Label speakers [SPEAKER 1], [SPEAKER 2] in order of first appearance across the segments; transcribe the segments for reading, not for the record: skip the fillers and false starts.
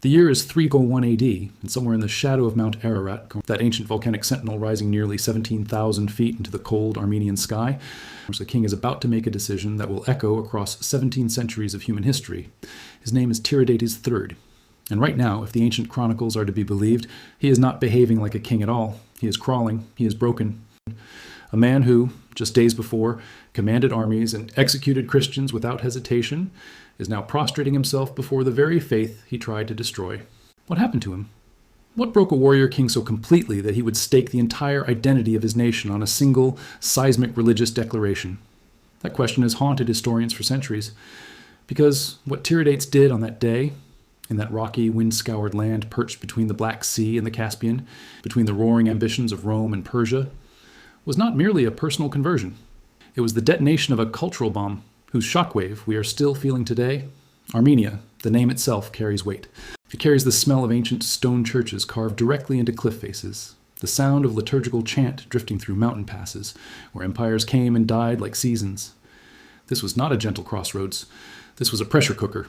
[SPEAKER 1] The year is 301 AD, and somewhere in the shadow of Mount Ararat, that ancient volcanic sentinel rising nearly 17,000 feet into the cold Armenian sky, the king is about to make a decision that will echo across 17 centuries of human history. His name is Tiridates III. And right now, if the ancient chronicles are to be believed, he is not behaving like a king at all. He is crawling. He is broken. A man who, just days before, commanded armies and executed Christians without hesitation, is now prostrating himself before the very faith he tried to destroy. What happened to him? What broke a warrior king so completely that he would stake the entire identity of his nation on a single, seismic religious declaration? That question has haunted historians for centuries, because what Tiridates did on that day, in that rocky, wind-scoured land perched between the Black Sea and the Caspian, between the roaring ambitions of Rome and Persia, was not merely a personal conversion. It was the detonation of a cultural bomb whose shockwave we are still feeling today. Armenia, the name itself, carries weight. It carries the smell of ancient stone churches carved directly into cliff faces, the sound of liturgical chant drifting through mountain passes, where empires came and died like seasons. This was not a gentle crossroads. This was a pressure cooker,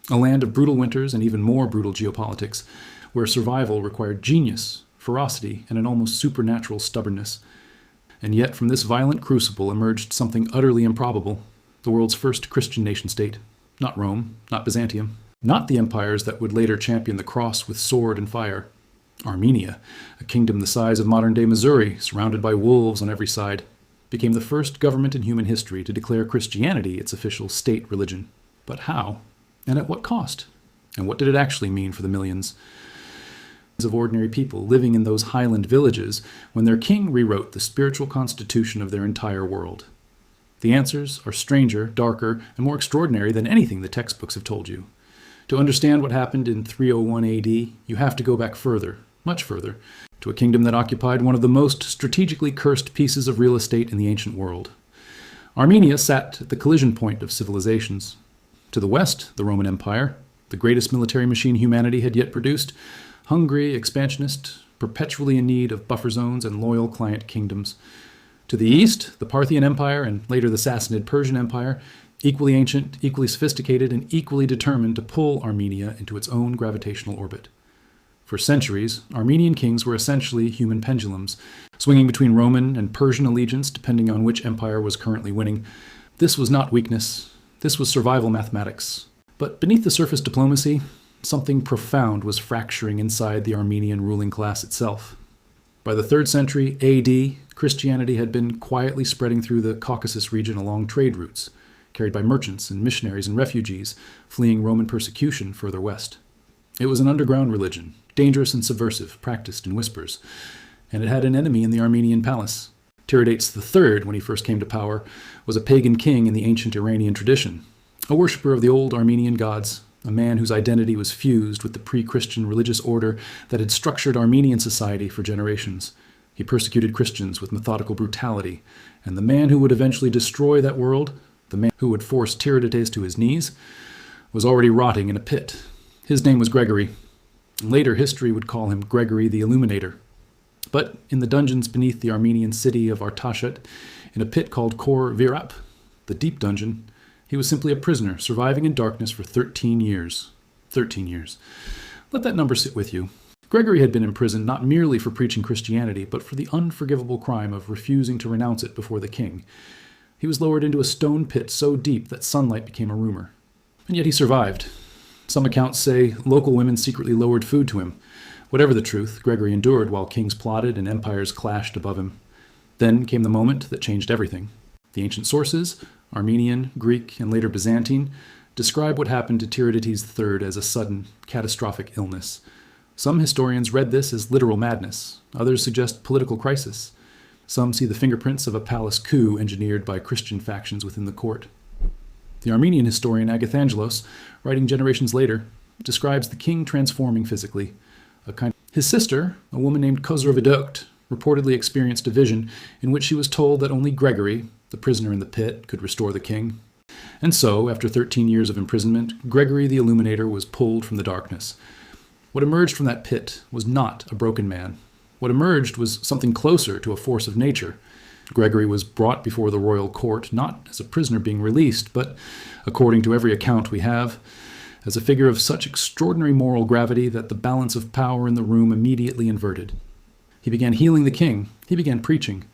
[SPEAKER 1] a land of brutal winters and even more brutal geopolitics, where survival required genius, ferocity, and an almost supernatural stubbornness. And yet from this violent crucible emerged something utterly improbable, the world's first Christian nation-state. Not Rome, not Byzantium, not the empires that would later champion the cross with sword and fire. Armenia, a kingdom the size of modern-day Missouri, surrounded by wolves on every side, became the first government in human history to declare Christianity its official state religion. But how? And at what cost? And what did it actually mean for the millions of ordinary people living in those highland villages when their king rewrote the spiritual constitution of their entire world? The answers are stranger, darker, and more extraordinary than anything the textbooks have told you. To understand what happened in 301 AD, you have to go back further, much further, to a kingdom that occupied one of the most strategically cursed pieces of real estate in the ancient world. Armenia sat at the collision point of civilizations. To the west, the Roman Empire, the greatest military machine humanity had yet produced, hungry, expansionist, perpetually in need of buffer zones and loyal client kingdoms. To the east, the Parthian Empire and later the Sassanid Persian Empire, equally ancient, equally sophisticated, and equally determined to pull Armenia into its own gravitational orbit. For centuries, Armenian kings were essentially human pendulums, swinging between Roman and Persian allegiance depending on which empire was currently winning. This was not weakness. This was survival mathematics. But beneath the surface diplomacy, something profound was fracturing inside the Armenian ruling class itself. By the 3rd century AD, Christianity had been quietly spreading through the Caucasus region along trade routes, carried by merchants and missionaries and refugees fleeing Roman persecution further west. It was an underground religion, dangerous and subversive, practiced in whispers, and it had an enemy in the Armenian palace. Tiridates III, when he first came to power, was a pagan king in the ancient Iranian tradition, a worshipper of the old Armenian gods, a man whose identity was fused with the pre-Christian religious order that had structured Armenian society for generations. He persecuted Christians with methodical brutality, and the man who would eventually destroy that world, the man who would force Tiridates to his knees, was already rotting in a pit. His name was Gregory. Later history would call him Gregory the Illuminator. But in the dungeons beneath the Armenian city of Artashat, in a pit called Khor Virap, the deep dungeon, he was simply a prisoner, surviving in darkness for 13 years. 13 years. Let that number sit with you. Gregory had been imprisoned not merely for preaching Christianity, but for the unforgivable crime of refusing to renounce it before the king. He was lowered into a stone pit so deep that sunlight became a rumor. And yet he survived. Some accounts say local women secretly lowered food to him. Whatever the truth, Gregory endured while kings plotted and empires clashed above him. Then came the moment that changed everything. The ancient sources, Armenian, Greek, and later Byzantine, describe what happened to Tiridates III as a sudden, catastrophic illness. Some historians read this as literal madness. Others suggest political crisis. Some see the fingerprints of a palace coup engineered by Christian factions within the court. The Armenian historian Agathangelos, writing generations later, describes the king transforming physically. His sister, a woman named Khor Virap, reportedly experienced a vision in which she was told that only Gregory, the prisoner in the pit, could restore the king. And so, after 13 years of imprisonment, Gregory the Illuminator was pulled from the darkness. What emerged from that pit was not a broken man. What emerged was something closer to a force of nature. Gregory was brought before the royal court not as a prisoner being released, but, according to every account we have, as a figure of such extraordinary moral gravity that the balance of power in the room immediately inverted. He began healing the king, he began preaching,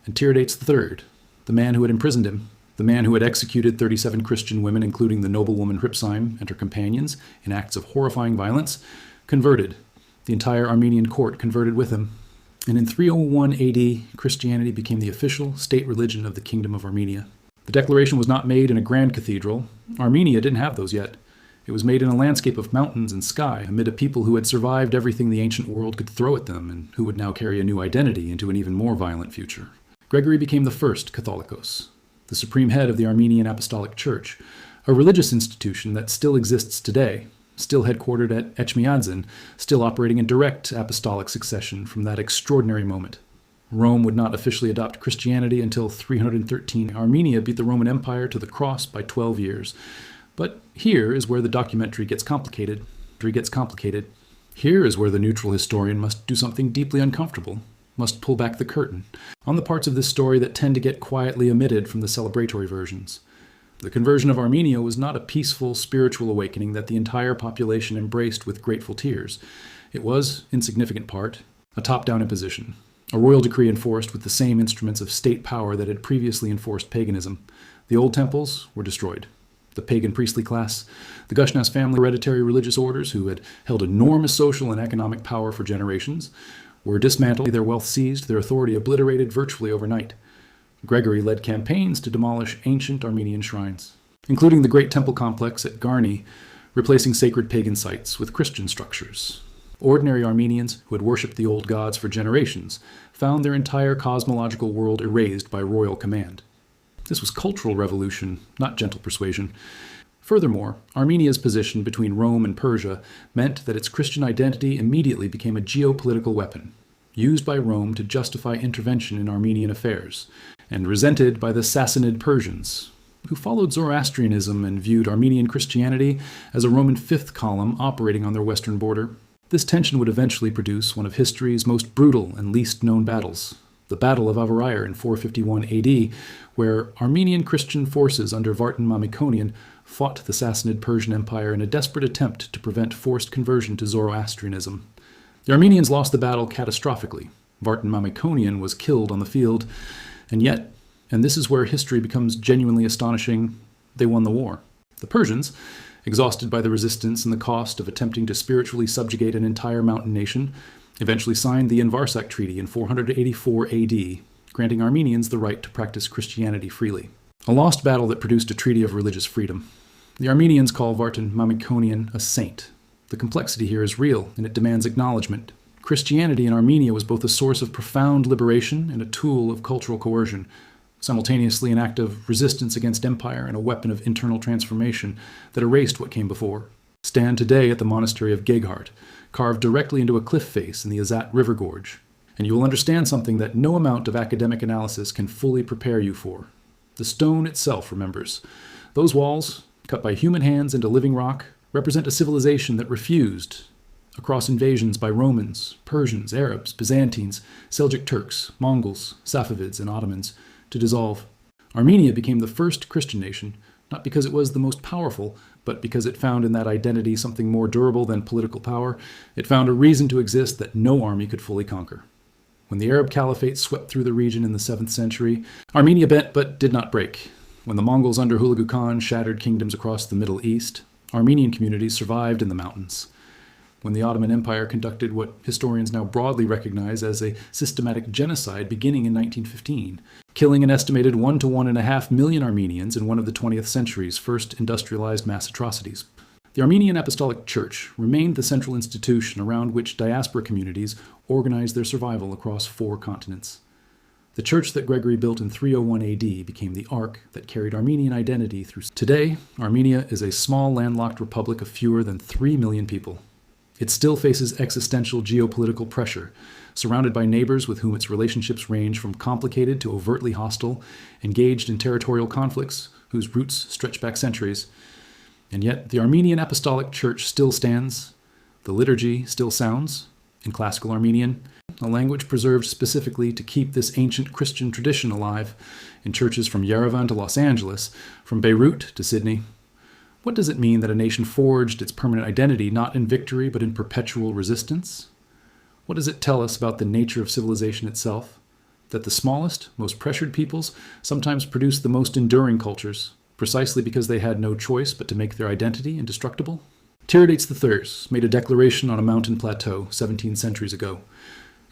[SPEAKER 1] and Tiridates III, the man who had imprisoned him, the man who had executed 37 Christian women, including the noblewoman Hripsime and her companions, in acts of horrifying violence, converted. The entire Armenian court converted with him. And in 301 AD, Christianity became the official state religion of the Kingdom of Armenia. The declaration was not made in a grand cathedral. Armenia didn't have those yet. It was made in a landscape of mountains and sky, amid a people who had survived everything the ancient world could throw at them, and who would now carry a new identity into an even more violent future. Gregory became the first Catholicos, the supreme head of the Armenian Apostolic Church, a religious institution that still exists today, still headquartered at Echmiadzin, still operating in direct apostolic succession from that extraordinary moment. Rome would not officially adopt Christianity until 313. Armenia beat the Roman Empire to the cross by 12 years. But here is where the documentary gets complicated. Here is where the neutral historian must do something deeply uncomfortable, must pull back the curtain on the parts of this story that tend to get quietly omitted from the celebratory versions. The conversion of Armenia was not a peaceful spiritual awakening that the entire population embraced with grateful tears. It was, in significant part, a top-down imposition, a royal decree enforced with the same instruments of state power that had previously enforced paganism. The old temples were destroyed. The pagan priestly class, the Gushnas family, hereditary religious orders who had held enormous social and economic power for generations, were dismantled, their wealth seized, their authority obliterated virtually overnight. Gregory led campaigns to demolish ancient Armenian shrines, including the great temple complex at Garni, replacing sacred pagan sites with Christian structures. Ordinary Armenians who had worshipped the old gods for generations found their entire cosmological world erased by royal command. This was cultural revolution, not gentle persuasion. Furthermore, Armenia's position between Rome and Persia meant that its Christian identity immediately became a geopolitical weapon, used by Rome to justify intervention in Armenian affairs, and resented by the Sassanid Persians, who followed Zoroastrianism and viewed Armenian Christianity as a Roman fifth column operating on their western border. This tension would eventually produce one of history's most brutal and least known battles, the Battle of Avarayr in 451 AD, where Armenian Christian forces under Vartan Mamikonian fought the Sassanid Persian Empire in a desperate attempt to prevent forced conversion to Zoroastrianism. The Armenians lost the battle catastrophically. Vartan Mamikonian was killed on the field, and yet, and this is where history becomes genuinely astonishing, they won the war. The Persians, exhausted by the resistance and the cost of attempting to spiritually subjugate an entire mountain nation, eventually signed the Invarsak Treaty in 484 AD, granting Armenians the right to practice Christianity freely. A lost battle that produced a treaty of religious freedom. The Armenians call Vartan Mamikonian a saint. The complexity here is real, and it demands acknowledgement. Christianity in Armenia was both a source of profound liberation and a tool of cultural coercion, simultaneously an act of resistance against empire and a weapon of internal transformation that erased what came before. Stand today at the monastery of Geghart, carved directly into a cliff face in the Azat River Gorge, and you will understand something that no amount of academic analysis can fully prepare you for. The stone itself remembers. Those walls, cut by human hands into living rock, represent a civilization that refused, across invasions by Romans, Persians, Arabs, Byzantines, Seljuk Turks, Mongols, Safavids, and Ottomans, to dissolve. Armenia became the first Christian nation, not because it was the most powerful, but because it found in that identity something more durable than political power. It found a reason to exist that no army could fully conquer. When the Arab Caliphate swept through the region in the 7th century, Armenia bent but did not break. When the Mongols under Hulagu Khan shattered kingdoms across the Middle East, Armenian communities survived in the mountains. When the Ottoman Empire conducted what historians now broadly recognize as a systematic genocide beginning in 1915, killing an estimated 1 to 1.5 million Armenians in one of the 20th century's first industrialized mass atrocities. The Armenian Apostolic Church remained the central institution around which diaspora communities organized their survival across 4 continents. The church that Gregory built in 301 AD became the ark that carried Armenian identity through. Today, Armenia is a small landlocked republic of fewer than 3 million people. It still faces existential geopolitical pressure, surrounded by neighbors with whom its relationships range from complicated to overtly hostile, engaged in territorial conflicts whose roots stretch back centuries. And yet, the Armenian Apostolic Church still stands, the liturgy still sounds, in classical Armenian, a language preserved specifically to keep this ancient Christian tradition alive in churches from Yerevan to Los Angeles, from Beirut to Sydney. What does it mean that a nation forged its permanent identity not in victory but in perpetual resistance? What does it tell us about the nature of civilization itself? That the smallest, most pressured peoples sometimes produce the most enduring cultures, precisely because they had no choice but to make their identity indestructible? Tiridates III made a declaration on a mountain plateau 17 centuries ago.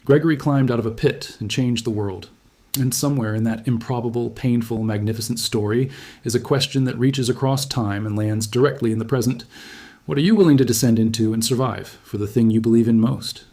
[SPEAKER 1] Gregory climbed out of a pit and changed the world. And somewhere in that improbable, painful, magnificent story is a question that reaches across time and lands directly in the present. What are you willing to descend into and survive for the thing you believe in most?